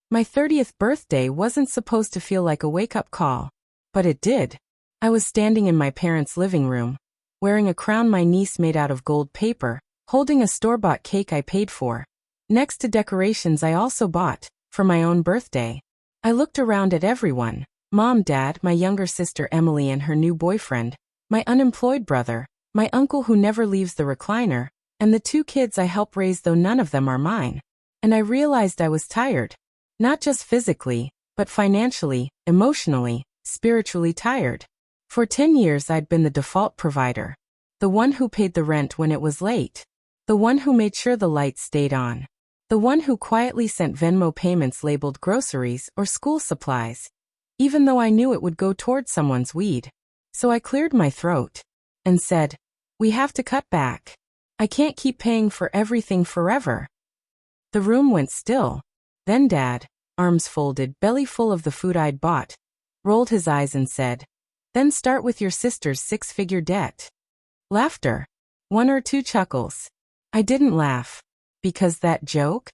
My 30th birthday wasn't supposed to feel like a wake-up call, but it did. I was standing in my parents' living room, wearing a crown my niece made out of gold paper, holding a store-bought cake I paid for, next to decorations I also bought, for my own birthday. I looked around at everyone, Mom, Dad, my younger sister Emily and her new boyfriend, my unemployed brother, my uncle who never leaves the recliner, and the 2 kids I help raise though none of them are mine. And I realized I was tired. Not just physically, but financially, emotionally, spiritually tired. For 10 years I'd been the default provider. The one who paid the rent when it was late. The one who made sure the lights stayed on. The one who quietly sent Venmo payments labeled groceries or school supplies, even though I knew it would go toward someone's weed. So I cleared my throat and said, "We have to cut back. I can't keep paying for everything forever." The room went still. Then Dad, arms folded, belly full of the food I'd bought, rolled his eyes and said, "Then start with your sister's 6-figure debt." Laughter. 1 or 2 chuckles. I didn't laugh. Because that joke?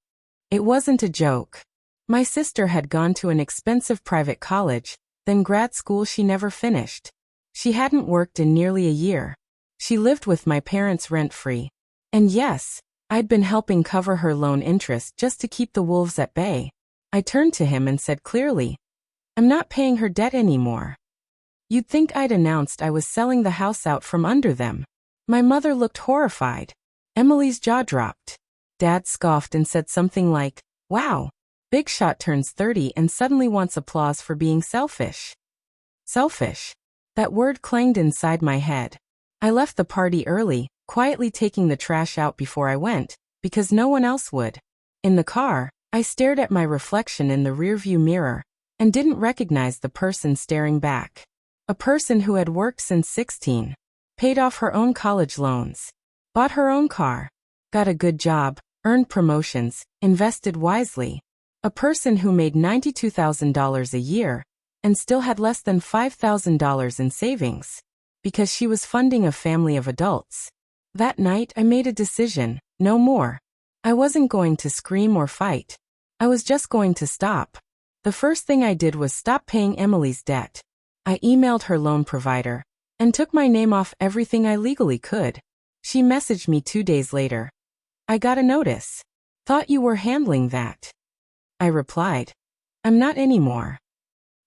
It wasn't a joke. My sister had gone to an expensive private college, then grad school she never finished. She hadn't worked in nearly a year. She lived with my parents rent-free. And yes, I'd been helping cover her loan interest just to keep the wolves at bay. I turned to him and said clearly, "I'm not paying her debt anymore." You'd think I'd announced I was selling the house out from under them. My mother looked horrified. Emily's jaw dropped. Dad scoffed and said something like, "Wow, Big Shot turns 30 and suddenly wants applause for being selfish." Selfish. That word clanged inside my head. I left the party early, quietly taking the trash out before I went, because no one else would. In the car, I stared at my reflection in the rearview mirror, and didn't recognize the person staring back. A person who had worked since 16, paid off her own college loans, bought her own car, got a good job, earned promotions, invested wisely. A person who made $92,000 a year, and still had less than $5,000 in savings, because she was funding a family of adults. That night I made a decision, no more. I wasn't going to scream or fight. I was just going to stop. The first thing I did was stop paying Emily's debt. I emailed her loan provider, and took my name off everything I legally could. She messaged me 2 days later. "I got a notice. Thought you were handling that." I replied, "I'm not anymore."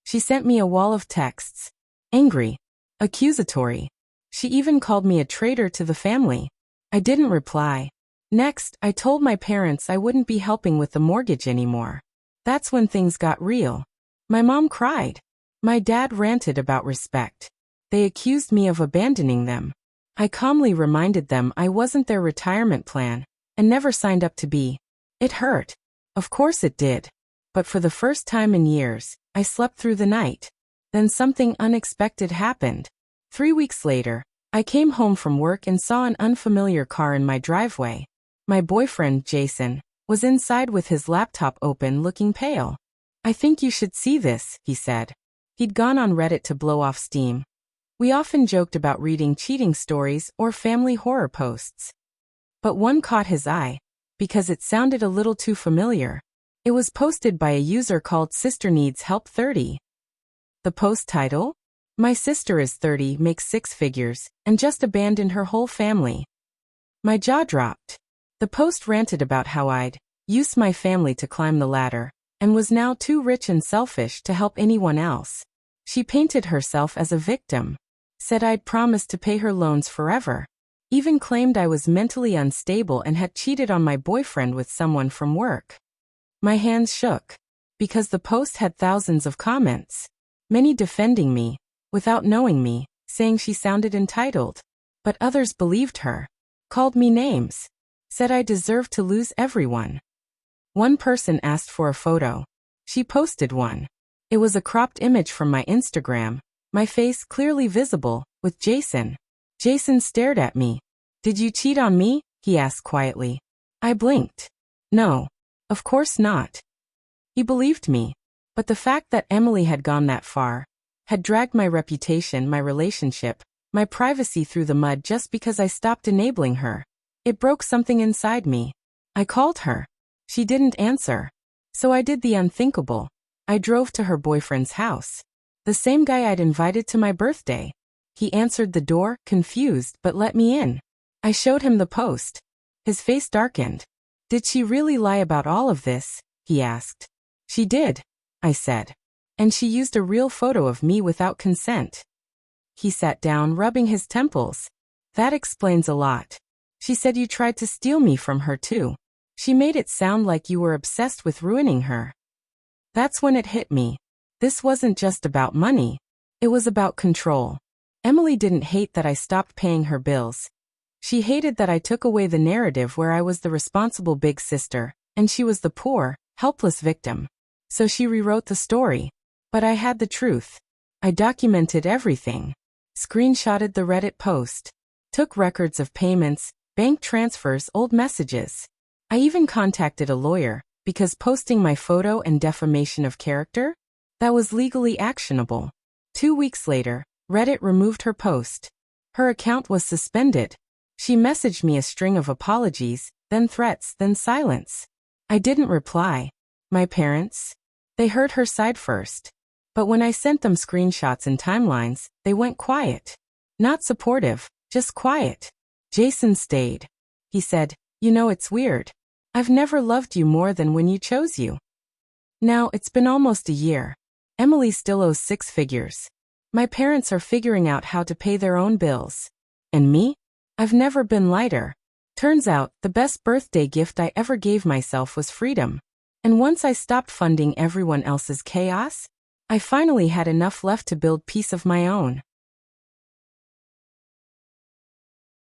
She sent me a wall of texts. Angry. Accusatory. She even called me a traitor to the family. I didn't reply. Next, I told my parents I wouldn't be helping with the mortgage anymore. That's when things got real. My mom cried. My dad ranted about respect. They accused me of abandoning them. I calmly reminded them I wasn't their retirement plan, and never signed up to be. It hurt. Of course it did. But for the first time in years, I slept through the night. Then something unexpected happened. 3 weeks later, I came home from work and saw an unfamiliar car in my driveway. My boyfriend, Jason, was inside with his laptop open looking pale. "I think you should see this," he said. He'd gone on Reddit to blow off steam. We often joked about reading cheating stories or family horror posts. But one caught his eye, because it sounded a little too familiar. It was posted by a user called Sister Needs Help 30. The post title? "My sister is 30, makes 6 figures, and just abandoned her whole family." My jaw dropped. The post ranted about how I'd used my family to climb the ladder, and was now too rich and selfish to help anyone else. She painted herself as a victim. Said I'd promised to pay her loans forever. Even claimed I was mentally unstable and had cheated on my boyfriend with someone from work. My hands shook, because the post had thousands of comments. Many defending me, without knowing me, saying she sounded entitled. But others believed her. Called me names. Said I deserved to lose everyone. One person asked for a photo. She posted one. It was a cropped image from my Instagram, my face clearly visible, with Jason. Jason stared at me. "Did you cheat on me?" he asked quietly. I blinked. No, of course not. He believed me. But the fact that Emily had gone that far, had dragged my reputation, my relationship, my privacy through the mud just because I stopped enabling her. It broke something inside me. I called her. She didn't answer. So I did the unthinkable. I drove to her boyfriend's house. The same guy I'd invited to my birthday. He answered the door, confused, but let me in. I showed him the post. His face darkened. Did she really lie about all of this? He asked. She did, I said. And she used a real photo of me without consent. He sat down, rubbing his temples. That explains a lot. She said you tried to steal me from her too. She made it sound like you were obsessed with ruining her. That's when it hit me. This wasn't just about money. It was about control. Emily didn't hate that I stopped paying her bills. She hated that I took away the narrative where I was the responsible big sister, and she was the poor, helpless victim. So she rewrote the story. But I had the truth. I documented everything. Screenshotted the Reddit post. Took records of payments, bank transfers, old messages. I even contacted a lawyer, because posting my photo and defamation of character? That was legally actionable. 2 weeks later, Reddit removed her post. Her account was suspended. She messaged me a string of apologies, then threats, then silence. I didn't reply. My parents? They heard her side first. But when I sent them screenshots and timelines, they went quiet. Not supportive, just quiet. Jason stayed. He said, "You know, it's weird. I've never loved you more than when you chose you." Now, it's been almost a year. Emily still owes 6 figures. My parents are figuring out how to pay their own bills. And me? I've never been lighter. Turns out, the best birthday gift I ever gave myself was freedom. And once I stopped funding everyone else's chaos, I finally had enough left to build peace of my own.